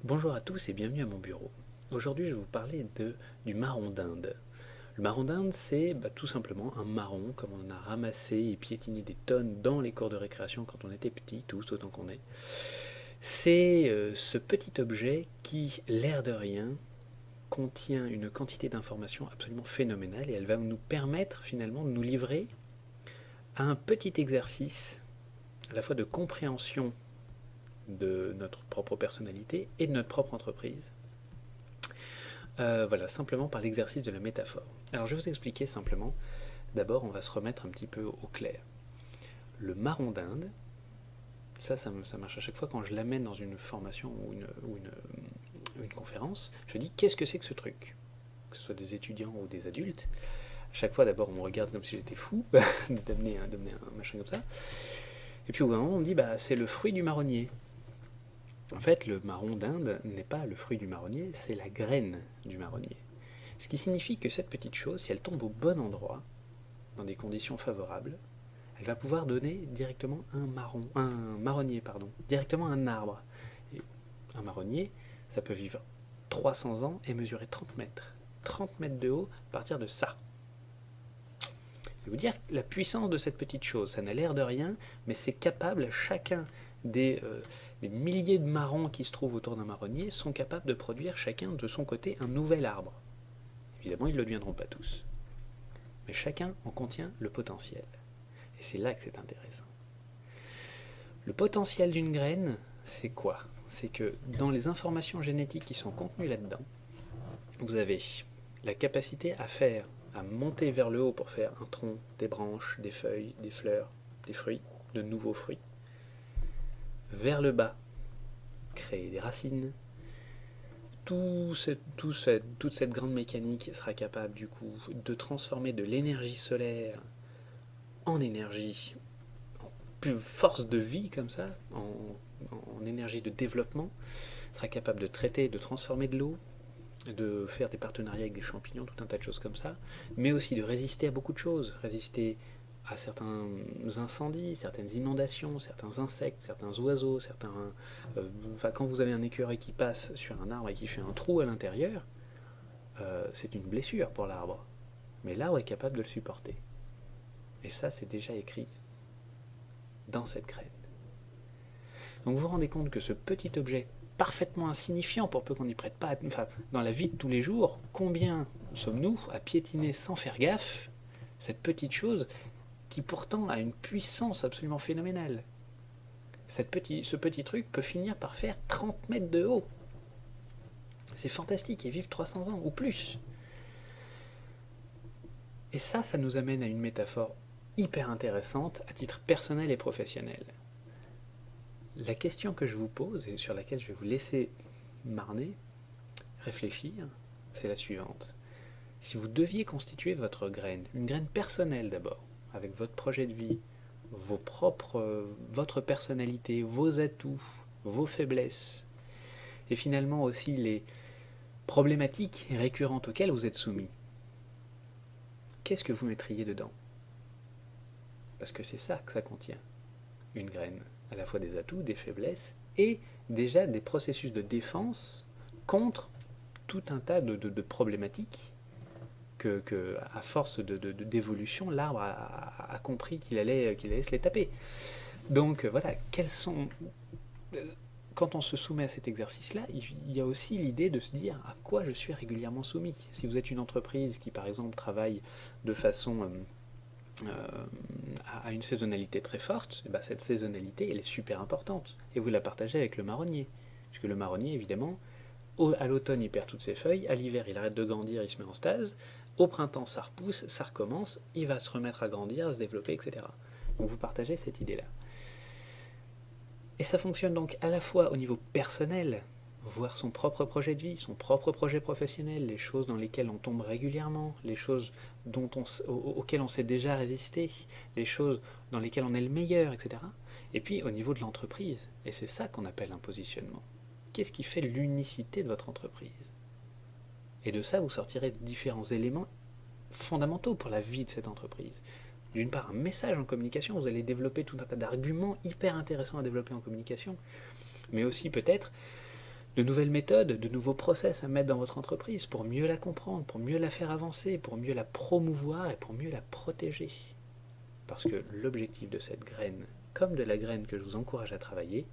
Bonjour à tous et bienvenue à mon bureau. Aujourd'hui, je vais vous parler du marron d'Inde. Le marron d'Inde, c'est tout simplement un marron, comme on en a ramassé et piétiné des tonnes dans les cours de récréation quand on était petit, tous autant qu'on est. C'est ce petit objet qui, l'air de rien, contient une quantité d'informations absolument phénoménale et elle va nous permettre finalement de nous livrer à un petit exercice à la fois de compréhension de notre propre personnalité et de notre propre entreprise. Voilà, simplement par l'exercice de la métaphore. Alors je vais vous expliquer simplement. D'abord, on va se remettre un petit peu au clair. Le marron d'Inde, ça marche à chaque fois quand je l'amène dans une formation ou une conférence. Je dis qu'est-ce que c'est que ce truc, que ce soit des étudiants ou des adultes. À chaque fois, d'abord, on me regarde comme si j'étais fou d'amener un machin comme ça. Et puis au bout d'un moment, on me dit c'est le fruit du marronnier. En fait, le marron d'Inde n'est pas le fruit du marronnier, c'est la graine du marronnier. Ce qui signifie que cette petite chose, si elle tombe au bon endroit, dans des conditions favorables, elle va pouvoir donner directement un marronnier, directement un arbre. Et un marronnier, ça peut vivre 300 ans et mesurer 30 mètres. 30 mètres de haut à partir de ça. C'est vous dire la puissance de cette petite chose. Ça n'a l'air de rien, mais c'est capable, chacun des milliers de marrons qui se trouvent autour d'un marronnier sont capables de produire chacun de son côté un nouvel arbre. Évidemment, ils ne le deviendront pas tous. Mais chacun en contient le potentiel. Et c'est là que c'est intéressant. Le potentiel d'une graine, c'est quoi? C'est que dans les informations génétiques qui sont contenues là-dedans, vous avez la capacité à monter vers le haut pour faire un tronc, des branches, des feuilles, des fleurs, des fruits, de nouveaux fruits. Vers le bas, créer des racines. Toute cette grande mécanique sera capable du coup de transformer de l'énergie solaire en énergie, en plus force de vie comme ça, en énergie de développement, sera capable de traiter, de transformer de l'eau, de faire des partenariats avec des champignons, tout un tas de choses comme ça, mais aussi de résister à beaucoup de choses, résister à certains incendies, certaines inondations, certains insectes, certains oiseaux, quand vous avez un écureuil qui passe sur un arbre et qui fait un trou à l'intérieur, c'est une blessure pour l'arbre. Mais l'arbre est capable de le supporter. Et ça, c'est déjà écrit dans cette graine. Donc vous vous rendez compte que ce petit objet parfaitement insignifiant pour peu qu'on n'y prête pas, dans la vie de tous les jours, combien sommes-nous à piétiner sans faire gaffe cette petite chose qui pourtant a une puissance absolument phénoménale. Ce petit truc peut finir par faire 30 mètres de haut. C'est fantastique, et vivre 300 ans ou plus. Et ça nous amène à une métaphore hyper intéressante à titre personnel et professionnel. La question que je vous pose et sur laquelle je vais vous laisser marner, réfléchir, c'est la suivante. Si vous deviez constituer votre graine, une graine personnelle d'abord, avec votre projet de vie, votre personnalité, vos atouts, vos faiblesses, et finalement aussi les problématiques récurrentes auxquelles vous êtes soumis, qu'est-ce que vous mettriez dedans? Parce que c'est ça que ça contient, une graine, à la fois des atouts, des faiblesses, et déjà des processus de défense contre tout un tas de problématiques que, à force d'évolution, l'arbre a compris qu'il allait se les taper. Donc voilà, quand on se soumet à cet exercice-là, il y a aussi l'idée de se dire à quoi je suis régulièrement soumis. Si vous êtes une entreprise qui, par exemple, travaille de façon à une saisonnalité très forte, et cette saisonnalité, elle est super importante. Et vous la partagez avec le marronnier. Puisque le marronnier, évidemment, à l'automne, il perd toutes ses feuilles, à l'hiver, il arrête de grandir, il se met en stase, au printemps, ça repousse, ça recommence, il va se remettre à grandir, à se développer, etc. Donc vous partagez cette idée-là. Et ça fonctionne donc à la fois au niveau personnel, voir son propre projet de vie, son propre projet professionnel, les choses dans lesquelles on tombe régulièrement, les choses auxquelles on sait déjà résister, les choses dans lesquelles on est le meilleur, etc. Et puis au niveau de l'entreprise, et c'est ça qu'on appelle un positionnement. Qu'est-ce qui fait l'unicité de votre entreprise? Et de ça, vous sortirez différents éléments fondamentaux pour la vie de cette entreprise. D'une part, un message en communication, vous allez développer tout un tas d'arguments hyper intéressants à développer en communication, mais aussi peut-être de nouvelles méthodes, de nouveaux process à mettre dans votre entreprise pour mieux la comprendre, pour mieux la faire avancer, pour mieux la promouvoir et pour mieux la protéger. Parce que l'objectif de cette graine, comme de la graine que je vous encourage à travailler,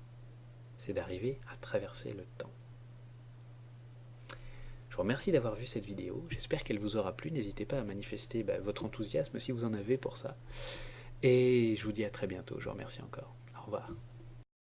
c'est d'arriver à traverser le temps. Je vous remercie d'avoir vu cette vidéo, j'espère qu'elle vous aura plu, n'hésitez pas à manifester votre enthousiasme si vous en avez pour ça. Et je vous dis à très bientôt, je vous remercie encore. Au revoir.